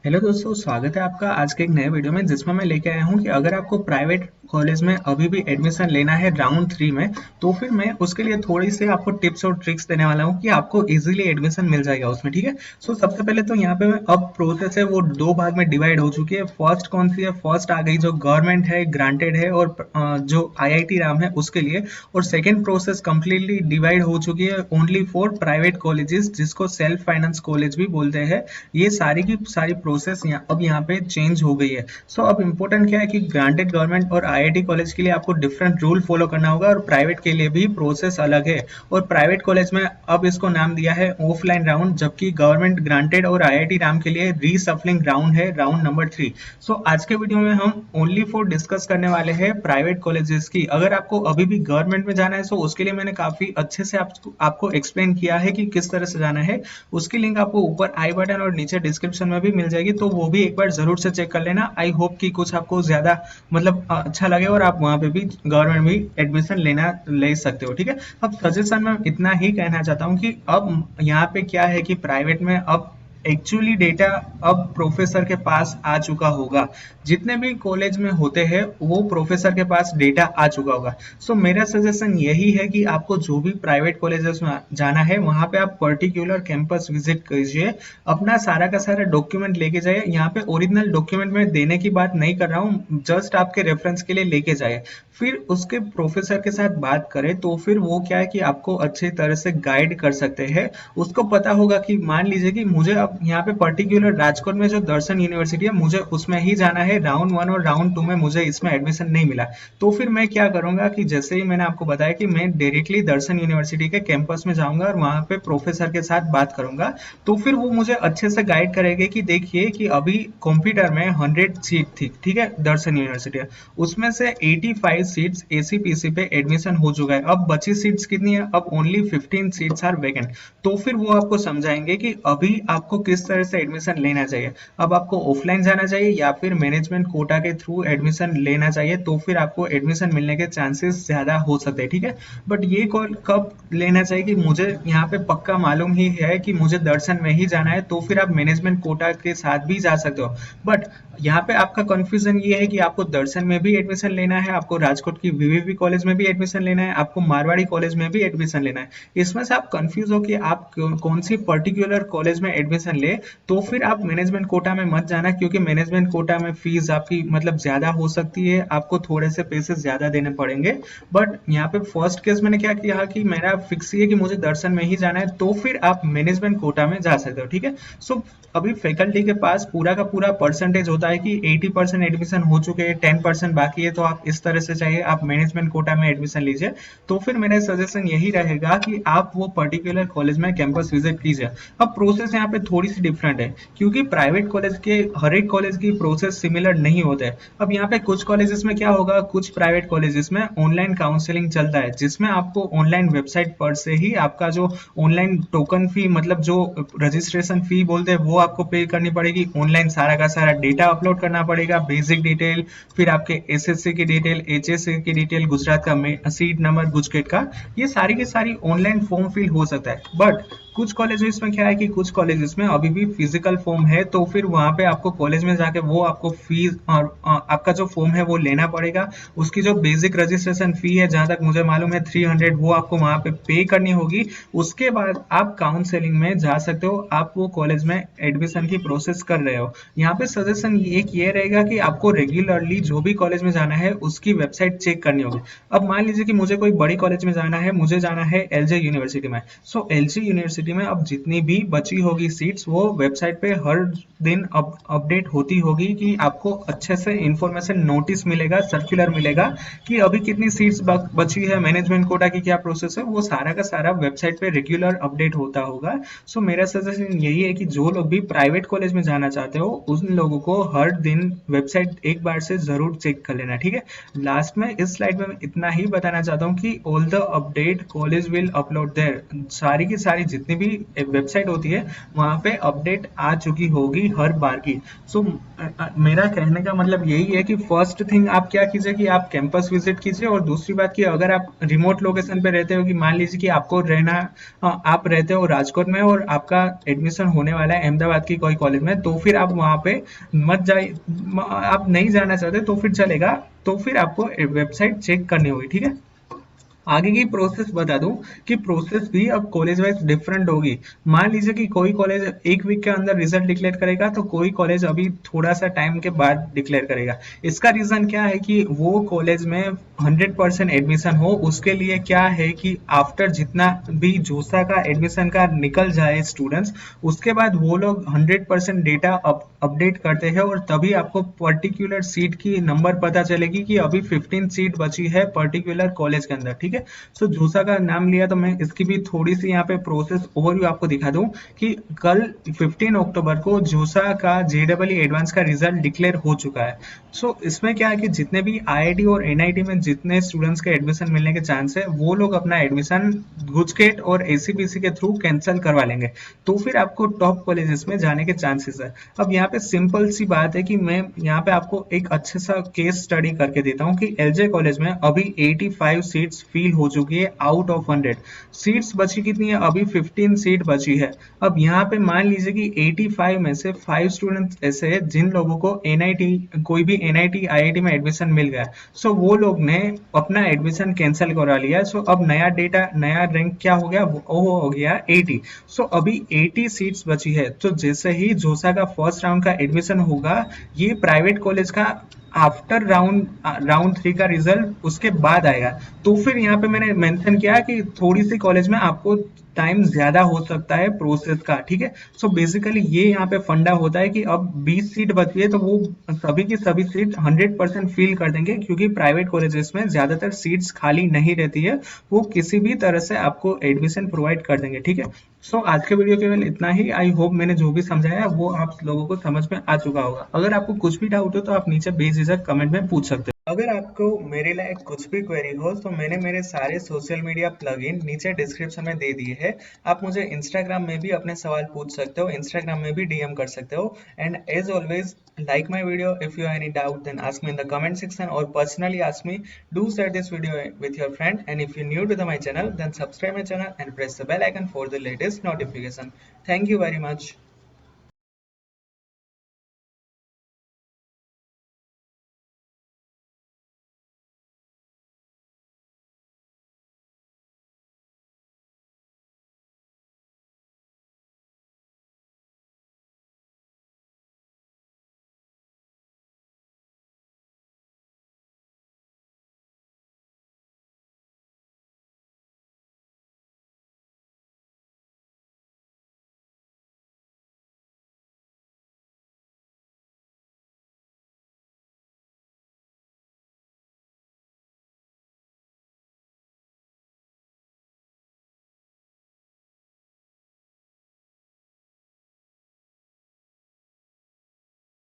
Hello दोस्तों, स्वागत है आपका आज के एक नए वीडियो में जिसमें मैं लेके आया हूँ कि अगर आपको प्राइवेट कॉलेज में अभी भी एडमिशन लेना है राउंड 3 में, तो फिर मैं उसके लिए थोड़ी सी आपको टिप्स और ट्रिक्स देने वाला हूँ कि आपको इजीली एडमिशन मिल जाएगा उसमें। ठीक है। सो सबसे पहले तो यहाँ पे मैं अब प्रोसेस है वो दो भाग में डिवाइड हो चुकी है। फर्स्ट कौन सी है? फर्स्ट आ गई जो गवर्नमेंट है, ग्रांटेड है, और जो आईआईटी राम है उसके लिए। और सेकेंड प्रोसेस कंप्लीटली डिवाइड हो चुकी है ओनली फॉर प्राइवेट कॉलेजेस, जिसको सेल्फ फाइनेंस कॉलेज भी बोलते हैं। ये सारी की सारी प्रोसेस अब यहाँ पे चेंज हो गई है। सो अब इम्पोर्टेंट क्या है कि ग्रांटेड गवर्नमेंट और आईआईटी कॉलेज के लिए आपको डिफरेंट रूल फॉलो करना होगा, और प्राइवेट के लिए भी प्रोसेस अलग है। और प्राइवेट कॉलेज में अब इसको नाम दिया है ऑफलाइन राउंड, जबकि गवर्नमेंट ग्रांटेड और आईआईटी राम के लिए रीसफलिंग राउंड है, राउंड नंबर 3। सो आज के वीडियो में हम ओनली फॉर डिस्कस करने वाले हैं प्राइवेट कॉलेजेस की। अगर आपको अभी भी गवर्नमेंट में जाना है तो उसके लिए मैंने काफी अच्छे से आपको एक्सप्लेन किया है कि किस तरह से जाना है। उसकी लिंक आपको ऊपर आई बटन और नीचे डिस्क्रिप्शन में भी मिल जाएगी, तो वो भी एक बार जरूर से चेक कर लेना। आई होप कि कुछ आपको ज्यादा मतलब अच्छा लगे और आप वहाँ पे भी गवर्नमेंट भी एडमिशन लेना ले सकते हो। ठीक है। अब सजेशन में इतना ही कहना चाहता हूँ कि अब यहाँ पे क्या है कि प्राइवेट में अब एक्चुअली डेटा अब प्रोफेसर के पास आ चुका होगा। जितने भी कॉलेज में होते हैं वो प्रोफेसर के पास डेटा आ चुका होगा। सो मेरा सजेशन यही है कि आपको जो भी प्राइवेट कॉलेजेस में जाना है वहां पे आप पर्टिकुलर कैंपस विजिट कीजिए, अपना सारा का सारा डॉक्यूमेंट लेके जाइए। यहाँ पे ओरिजिनल डॉक्यूमेंट में देने की बात नहीं कर रहा हूँ, जस्ट आपके रेफरेंस के लिए लेके जाइए। फिर उसके प्रोफेसर के साथ बात करें तो फिर वो क्या है कि आपको अच्छी तरह से गाइड कर सकते हैं। उसको पता होगा कि मान लीजिए कि मुझे अब यहाँ पे पर्टिकुलर राजकोट में जो दर्शन यूनिवर्सिटी है मुझे उसमें ही जाना है, राउंड 1 और राउंड 2 में मुझे इसमें एडमिशन नहीं मिला। तो फिर मैं क्या करूंगा कि जैसे ही मैंने आपको बताया कि मैं डायरेक्टली दर्शन यूनिवर्सिटी के कैंपस में जाऊंगा और वहां पे प्रोफेसर के साथ बात करूंगा। तो फिर वो मुझे अच्छे से गाइड करेंगे कि देखिए कि अभी कंप्यूटर में 100 सीट थी, ठीक है, दर्शन यूनिवर्सिटी, उसमें से 85 सीट्स एसीपीसी पे एडमिशन हो चुका है। अब बची सीट्स कितनी है? अब ओनली 15 सीट्स आर वैकेंट। तो फिर वो आपको समझाएंगे कि अभी आपको किस तरह से एडमिशन लेना चाहिए। अब आपको ऑफलाइन जाना चाहिए या फिर मैनेजमेंट कोटा के थ्रू एडमिशन लेना चाहिए, तो फिर आपको एडमिशन मिलने के चांसेस ज्यादा हो सकते हैं। ठीक है। बट ये कॉल कब लेना चाहिए कि मुझे यहाँ पे पक्का मालूम ही है कि मुझे दर्शन में ही जाना है, तो फिर आप मैनेजमेंट कोटा के साथ भी जा सकते हो। बट यहाँ पे आपका कंफ्यूजन ये है कि आपको दर्शन में भी एडमिशन लेना है, आपको राजकोट की वीवीवी कॉलेज में भी एडमिशन लेना है, आपको मारवाड़ी कॉलेज में भी एडमिशन लेना है। इसमें से आप कंफ्यूज हो कि आप कौन सी पर्टिकुलर कॉलेज में एडमिशन ले। तो फिर आप मैनेजमेंट कोटा में मत जाना, क्योंकि मैनेजमेंट कोटा में फीस आपकी मतलब ज्यादा हो सकती है, आपको थोड़े से पैसे ज्यादा देने पड़ेंगे। बट यहाँ पे फर्स्ट केस मैंने क्या किया कि मेरा फिक्स ही है कि मुझे दर्शन में ही जाना है, तो फिर आप मैनेजमेंट कोटा में जा सकते हो। ठीक है। सो अभी फैकल्टी के पास पूरा का पूरा परसेंटेज होता है कि 80% एडमिशन हो चुके हैं, 10% बाकी है, तो आप इस तरह से चाहिए आप मैनेजमेंट कोटा में एडमिशन लीजिए। तो फिर मेरा सजेशन यही रहेगा कि आप वो पर्टिकुलर कॉलेज में कैंपस विजिट कीजिए। अब प्रोसेस यहाँ पे थोड़ी सी डिफरेंट है, क्योंकि प्राइवेट कॉलेज के हर एक कॉलेज की प्रोसेस सिमिलर नहीं होते हैं। अब यहाँ पे कुछ कॉलेजेस में क्या होगा, कुछ प्राइवेट कॉलेजेस में ऑनलाइन काउंसलिंग चलता है, जिसमें आपको ऑनलाइन वेबसाइट पर से ही आपका जो ऑनलाइन टोकन फी मतलब जो रजिस्ट्रेशन फी बोलते हैं वो आपको पे करनी पड़ेगी। ऑनलाइन सारा का सारा डेटा अपलोड करना पड़ेगा, बेसिक डिटेल, फिर आपके एसएससी की डिटेल, एचएससी की डिटेल, गुजरात का सीट नंबर, गुजकेट का, ये सारी की सारी ऑनलाइन फॉर्म फिल हो सकता है। बट कुछ कॉलेजेस में क्या है कि कुछ कॉलेजेस में अभी भी फिजिकल फॉर्म है, तो फिर वहां पे आपको कॉलेज में जाके वो आपको फीस और आपका जो फॉर्म है वो लेना पड़ेगा। उसकी जो बेसिक रजिस्ट्रेशन फी है, जहां तक मुझे मालूम है 300, वो आपको वहां पे पे करनी होगी। उसके बाद आप काउंसलिंग में जा सकते हो, आप वो कॉलेज में एडमिशन की प्रोसेस कर रहे हो। यहाँ पे सजेशन एक ये रहेगा कि आपको रेगुलरली जो भी कॉलेज में जाना है उसकी वेबसाइट चेक करनी होगी। अब मान लीजिए कि मुझे कोई बड़ी कॉलेज में जाना है, मुझे जाना है एलजे यूनिवर्सिटी में। सो एलजे यूनिवर्सिटी में अब जितनी भी बची होगी सीट्स वो वेबसाइट पे हर दिन अपडेट होती होगी, कि आपको अच्छे से इंफॉर्मेशन नोटिस मिलेगा, सर्कुलर मिलेगा कि अभी कितनी सीट्स बची है, मैनेजमेंट कोटा की क्या प्रोसेस है, वो सारा का सारा वेबसाइट पे रेगुलर अपडेट होता होगा। सो मेरा सजेशन यही है कि जो लोग भी प्राइवेट कॉलेज में जाना चाहते हो उन लोगों को हर दिन वेबसाइट एक बार से जरूर चेक कर लेना। ठीक है। लास्ट में इस स्लाइड में मैं इतना ही बताना चाहता हूँ कि all the update college will upload there, सारी की सारी जितनी जितनी भी वेबसाइट होती है वहाँ पे अपडेट आ चुकी होगी हर बार की। सो मेरा कहने का मतलब यही है कि फर्स्ट थिंग आप क्या कीजिए कि आप कैंपस विजिट कीजिए, और दूसरी बात कि अगर आप रिमोट लोकेशन पे रहते हो, कि मान लीजिए कि आपको रहना आप रहते हो राजकोट में और आपका एडमिशन होने वाला है अहमदाबाद की कोई कॉलेज में, तो फिर आप वहाँ पे मत जाइए। आप नहीं जाना चाहते तो फिर चलेगा, तो फिर आपको वेबसाइट चेक करनी होगी, ठीक है। आगे की प्रोसेस बता दूं कि प्रोसेस भी अब कॉलेज वाइज डिफरेंट होगी। मान लीजिए कि कोई कॉलेज एक वीक के अंदर रिजल्ट डिक्लेयर करेगा, तो कोई कॉलेज अभी थोड़ा सा टाइम के बाद डिक्लेयर करेगा। इसका रीजन क्या है कि वो कॉलेज में 100% एडमिशन हो, उसके लिए क्या है कि आफ्टर जितना भी जोसा का एडमिशन का निकल जाए स्टूडेंट्स, उसके बाद वो लोग 100% डेटा अपडेट करते हैं, और तभी आपको पर्टिकुलर सीट की नंबर पता चलेगी कि अभी 15 सीट बची है पर्टिकुलर कॉलेज के अंदर, ठीक है। सो जोसा का नाम लिया तो मैं इसकी भी थोड़ी सी यहाँ पे प्रोसेस ओवरव्यू आपको दिखा दूं कि कल 15 अक्टूबर को जोसा का जेडबल एडवांस का रिजल्ट डिक्लेयर हो चुका है। सो इसमें क्या है कि जितने भी आईआईटी और एनआईटी में जितने स्टूडेंट्स के एडमिशन मिलने के चांस है, वो लोग अपना एडमिशन गुजकेट और एसीबीसी के थ्रू कैंसिल करवा लेंगे, तो फिर आपको टॉप कॉलेजेस में जाने के चांसेस है। अब यहाँ पे सिंपल सी बात है कि मैं यहाँ पे आपको एक अच्छे सा केस स्टडी करके देता हूँ कि एलजे कॉलेज में अभी 85 सीट्स फिल हो चुकी है आउट ऑफ 100। सीट्स बची कितनी है? अभी 15 सीट बची है। अब यहाँ पे मान लीजिए कि 85 में से 5 स्टूडेंट्स ऐसे हैं जिन लोगों को एनआईटी कोई भी एनआईटी आईआईटी में एडमिशन मिल गया, सो वो लोग ने अपना एडमिशन कैंसिल करा लिया। सो अब नया डेटा नया रैंक क्या हो गया? वो हो गया 80। सो अभी 80 सीट्स बची है, तो जैसे ही जोसा का फर्स्ट राउंड का एडमिशन होगा, ये प्राइवेट कॉलेज का आफ्टर राउंड 3 का रिजल्ट उसके बाद आएगा। तो फिर यहाँ पे मैंने मेंशन किया कि थोड़ी सी कॉलेज में आपको टाइम ज्यादा हो सकता है प्रोसेस का, ठीक है। सो बेसिकली ये यहाँ पे फंडा होता है कि अब 20 सीट बची है, तो वो सभी की सभी सीट 100% फिल कर देंगे, क्योंकि प्राइवेट कॉलेजेस में ज्यादातर सीट्स खाली नहीं रहती है, वो किसी भी तरह से आपको एडमिशन प्रोवाइड कर देंगे, ठीक है। सो आज के वीडियो केवल इतना ही। आई होप मैंने जो भी समझाया वो आप लोगों को समझ में आ चुका होगा। अगर आपको कुछ भी डाउट हो तो आप नीचे बेझिझक कमेंट में पूछ सकते हो। अगर आपको मेरे लायक कुछ भी क्वेरी हो तो मैंने मेरे सारे सोशल मीडिया प्लगइन नीचे डिस्क्रिप्शन में दे दिए हैं। आप मुझे इंस्टाग्राम में भी अपने सवाल पूछ सकते हो, इंस्टाग्राम में भी डीएम कर सकते हो। And as always, like my video. If you have any doubt, then ask me in the comment section or personally ask me. Do share this video with your friend, and if you're new to my channel, then subscribe my channel and press the bell icon for the latest notification. Thank you very much.